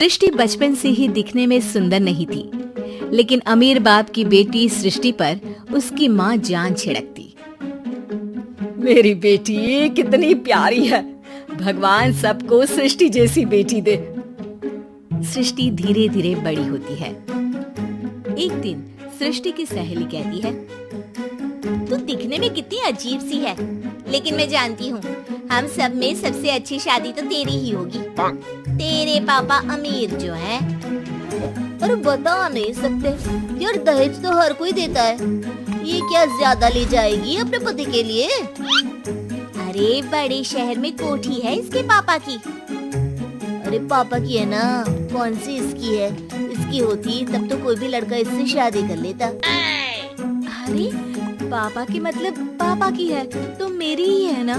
सृष्टि बचपन से ही दिखने में सुंदर नहीं थी, लेकिन अमीर बाप की बेटी सृष्टि पर उसकी माँ जान छिड़कती। मेरी बेटी कितनी प्यारी है, भगवान सबको सृष्टि जैसी बेटी दे। सृष्टि धीरे धीरे बड़ी होती है। एक दिन सृष्टि की सहेली कहती है, तू दिखने में कितनी अजीब सी है, लेकिन मैं जानती हूँ हम सब में सबसे अच्छी शादी तो तेरी ही होगी। तेरे पापा अमीर जो है। और बता नहीं सकते यार, दहेज तो हर कोई देता है, ये क्या ज्यादा ले जाएगी अपने पति के लिए? अरे बड़े शहर में कोठी है इसके पापा की। अरे पापा की है ना, कौन सी इसकी है? इसकी होती तब तो कोई भी लड़का इससे शादी कर लेता। अरे पापा की मतलब पापा की है तो मेरी ही है ना?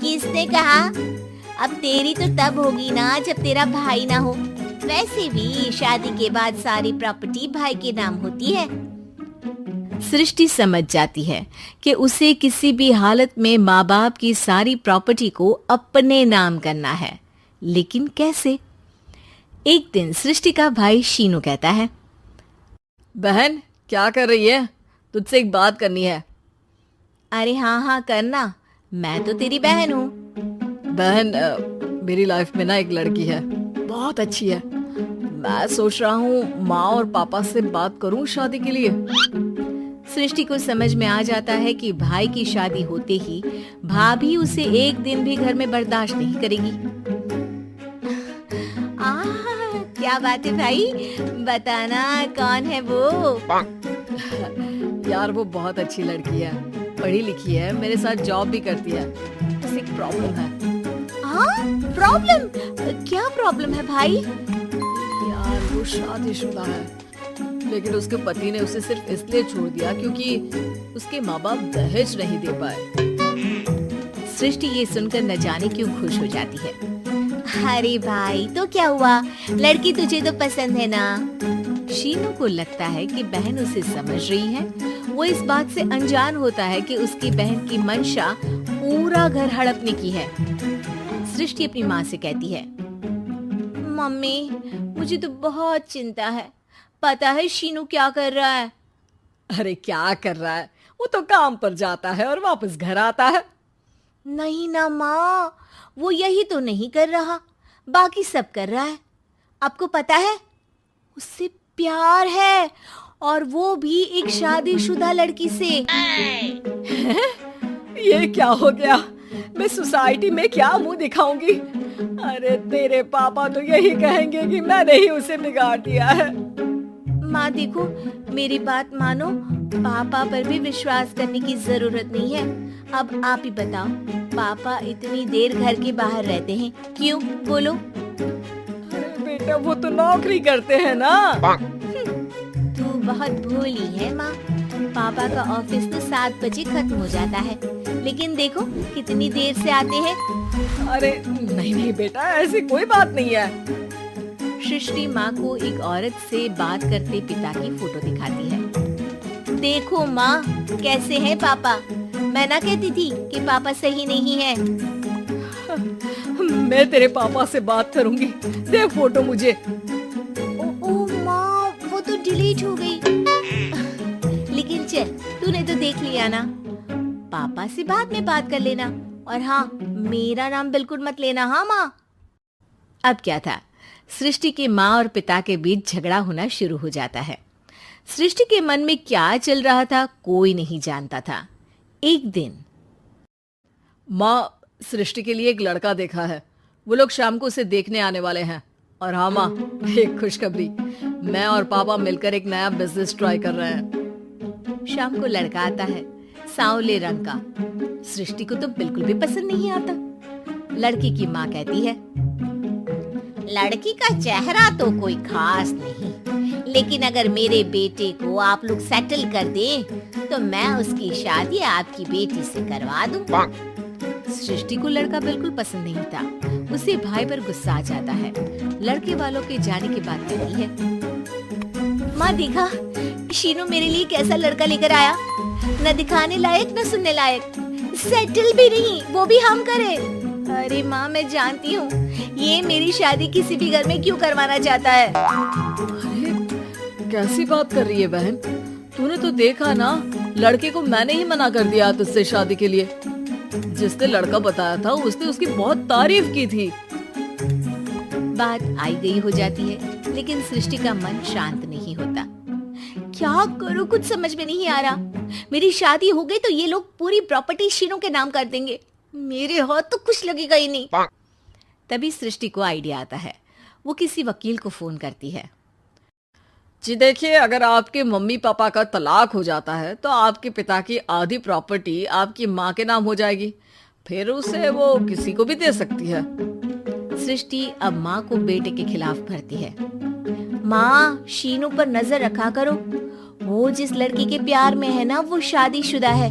किसने कहा? अब तेरी तो तब होगी ना जब तेरा भाई ना हो। वैसे भी शादी के बाद सारी प्रॉपर्टी भाई के नाम होती है। सृष्टि समझ जाती है कि उसे किसी भी हालत में माँ बाप की सारी प्रॉपर्टी को अपने नाम करना है, लेकिन कैसे? एक दिन सृष्टि का भाई शीनू कहता है, बहन क्या कर रही है? तुझसे एक बात करनी है। अरे हाँ करना, मैं तो तेरी बहन हूँ। बहन मेरी लाइफ में ना एक लड़की है, बहुत अच्छी है। मैं सोच रहा हूँ माँ और पापा से बात करूँ शादी के लिए। सृष्टि को समझ में आ जाता है कि भाई की शादी होते ही भाभी उसे एक दिन भी घर में बर्दाश्त नहीं करेगी। क्या बात है भाई, बताना कौन है वो? यार वो बहुत अच्छी लड़की है, पढ़ी लिखी है, मेरे साथ जॉब भी करती है। बस एक प्रॉब्लम है। हाँ प्रॉब्लम? क्या प्रॉब्लम है भाई? यार वो शादीशुदा है, लेकिन उसके पति ने उसे सिर्फ इसलिए छोड़ दिया क्योंकि उसके माँ बाप दहेज नहीं दे पाए। सृष्टि ये सुनकर न जाने क्यों खुश हो जाती है। अरे भाई तो क्या हुआ, लड़की तुझे तो पसंद है ना? शीनू को लगता है कि बहन उसे समझ रही है। वो इस बात से अनजान होता है कि उसकी बहन की मंशा पूरा घर हड़पने की है। सृष्टि अपनी माँ से कहती है, मम्मी मुझे तो बहुत चिंता है। पता है शीनू क्या कर रहा है? अरे क्या कर रहा है? वो तो काम पर जाता है और वापस घर आता है। नहीं ना माँ, वो यही तो नहीं कर रहा, बाकी सब कर रहा है। आपको पता है उससे प्यार है, और वो भी एक शादीशुदा लड़की से। ये क्या हो गया? मैं सोसाइटी में क्या मुंह दिखाऊंगी? अरे तेरे पापा तो यही कहेंगे कि मैंने ही उसे बिगाड़ दिया है। माँ देखो, मेरी बात मानो, पापा पर भी विश्वास करने की जरूरत नहीं है। अब आप ही बताओ, पापा इतनी देर घर के बाहर रहते हैं क्यों? बोलो। अरे बेटा वो तो नौकरी करते हैं ना। तू बहुत भोली है माँ। पापा का ऑफिस तो 7 बजे खत्म हो जाता है, लेकिन देखो कितनी देर से आते हैं। अरे नहीं बेटा, ऐसी कोई बात नहीं है। सृष्टि माँ को एक औरत से बात करते पिता की फोटो दिखाती है। देखो माँ कैसे हैं पापा। मैं ना कहती थी कि पापा सही नहीं है। मैं तेरे पापा से बात करूंगी, दे फोटो मुझे। ओ माँ, वो तो डिलीट हो गई। लेकिन चल, तूने तो देख लिया ना। पापा से बाद में बात कर लेना, और हाँ मेरा नाम बिल्कुल मत लेना। हाँ माँ। अब क्या था, सृष्टि के माँ और पिता के बीच झगड़ा होना शुरू हो जाता है। सृष्टि के मन में क्या चल रहा था कोई नहीं जानता था। एक दिन, माँ सृष्टि के लिए एक लड़का देखा है, वो लोग शाम को उसे देखने आने वाले हैं। और हाँ माँ, एक खुशखबरी, मैं और पापा मिलकर एक नया बिजनेस ट्राई कर रहे हैं। शाम को लड़का आता है, सांवले रंग का। सृष्टि को तो बिल्कुल भी पसंद नहीं आता। लड़की की माँ कहती है, लड़की का चेहरा तो कोई खास नहीं, लेकिन अगर मेरे बेटे को आप लोग सेटल कर दें तो मैं उसकी शादी आपकी बेटी से करवा दूं। सृष्टि को लड़का बिल्कुल पसंद नहीं था। उसे भाई पर गुस्सा आ जाता है। लड़के वालों के जाने के बाद कहती है, माँ देखा शीनू मेरे लिए कैसा लड़का लेकर आया, न दिखाने लायक न सुनने लायक, सेटल भी नहीं, वो भी हम करें। अरे माँ, मैं जानती हूँ ये मेरी शादी किसी भी घर में क्यों करवाना चाहता है। अरे कैसी बात कर रही है बहन, तूने तो देखा ना, लड़के को मैंने ही मना कर दिया तुझसे शादी के लिए। जिसने लड़का बताया था उसने उसकी बहुत तारीफ की थी। बात आई गई हो जाती है, लेकिन सृष्टि का मन शांत नहीं होता। क्या करूँ, कुछ समझ में नहीं आ रहा। मेरी शादी हो गई तो ये लोग पूरी प्रॉपर्टी शीनू के नाम कर देंगे, मेरे हाथ तो कुछ लगेगा ही नहीं। तभी सृष्टि को आइडिया आता है। वो किसी वकील को फोन करती है। जी देखिए, अगर आपके मम्मी पापा का तलाक हो जाता है तो आपके पिता की आधी प्रॉपर्टी आपकी माँ के नाम हो जाएगी, फिर उसे वो किसी को भी दे सकती है। सृष्टि अब माँ को बेटे के खिलाफ भरती है। माँ, शीनू पर नजर रखा करो। वो जिस लड़की के प्यार में है ना, वो शादीशुदा है।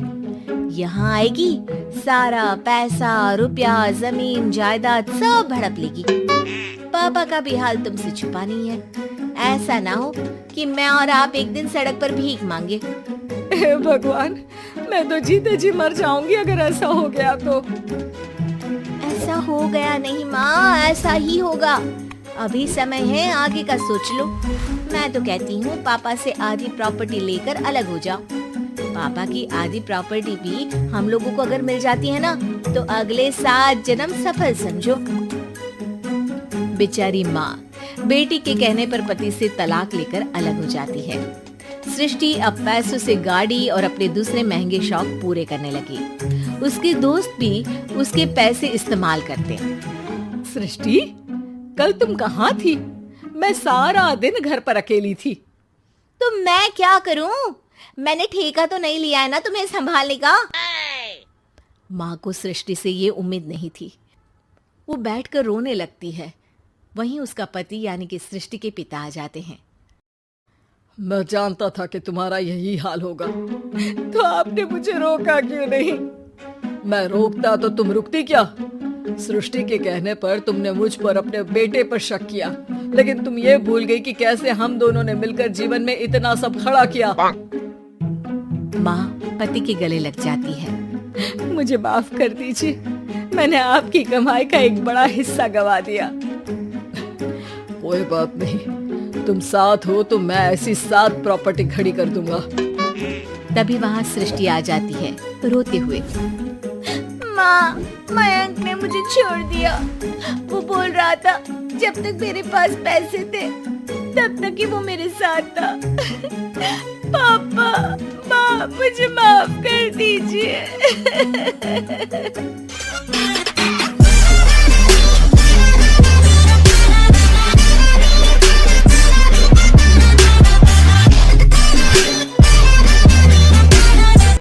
यहाँ आएगी, सारा पैसा, रुपया, जमीन, जायदाद सब हड़प लेगी। पापा का भी हाल तुमसे छुपा नहीं है। ऐसा ना हो कि मैं और आप एक दिन सड़क पर भीख मांगे। हे भगवान, मैं तो जीते जी मर जाऊंगी अगर ऐसा हो गया तो। ऐसा हो गया नहीं माँ, ऐसा ही होगा। अभी समय है, आगे का सोच लो। मैं तो कहती हूँ पापा से आधी प्रॉपर्टी लेकर अलग हो जाओ। पापा की आधी प्रॉपर्टी भी हम लोगों को अगर मिल जाती है ना, तो अगले 7 जन्म सफल समझो। बेचारी माँ बेटी के कहने पर पति से तलाक लेकर अलग हो जाती है। सृष्टि अब पैसों से गाड़ी और अपने दूसरे महंगे शौक पूरे करने लगी। उसके दोस्त भी उसके पैसे इस्तेमाल करते। सृष्टि, कल तुम कहाँ थी? मैं सारा दिन घर पर अकेली थी। तो मैं क्या करूं? मैंने ठेका तो नहीं लिया है ना तुम्हें संभालने का। माँ को सृष्टि से ये उम्मीद नहीं थी। वो बैठकर रोने लगती है। वहीं उसका पति यानी कि सृष्टि के पिता आ जाते हैं। मैं जानता था कि तुम्हारा यही हाल होगा, तो आपने मुझे रोका क्यों नहीं? मैं रोकता तो तुम रुकती क्या? सृष्टि के कहने पर तुमने मुझ पर, अपने बेटे पर शक किया, लेकिन तुम ये भूल गई कि कैसे हम दोनों ने मिलकर जीवन में इतना सब खड़ा किया। माँ पति के गले लग जाती है। मुझे माफ कर दीजिए, मैंने आपकी कमाई का एक बड़ा हिस्सा गवा दिया। कोई बात नहीं, तुम साथ हो तो मैं ऐसी 7 प्रॉपर्टी खड़ी कर दूंगा। तभी वहाँ सृष्टि आ जाती है रोते हुए। माँ, मयंक ने मुझे छोड़ दिया। वो बोल रहा था जब तक मेरे पास पैसे थे तब तक ही वो मेरे साथ था। पापा, माँ, मुझे माफ कर दीजिए।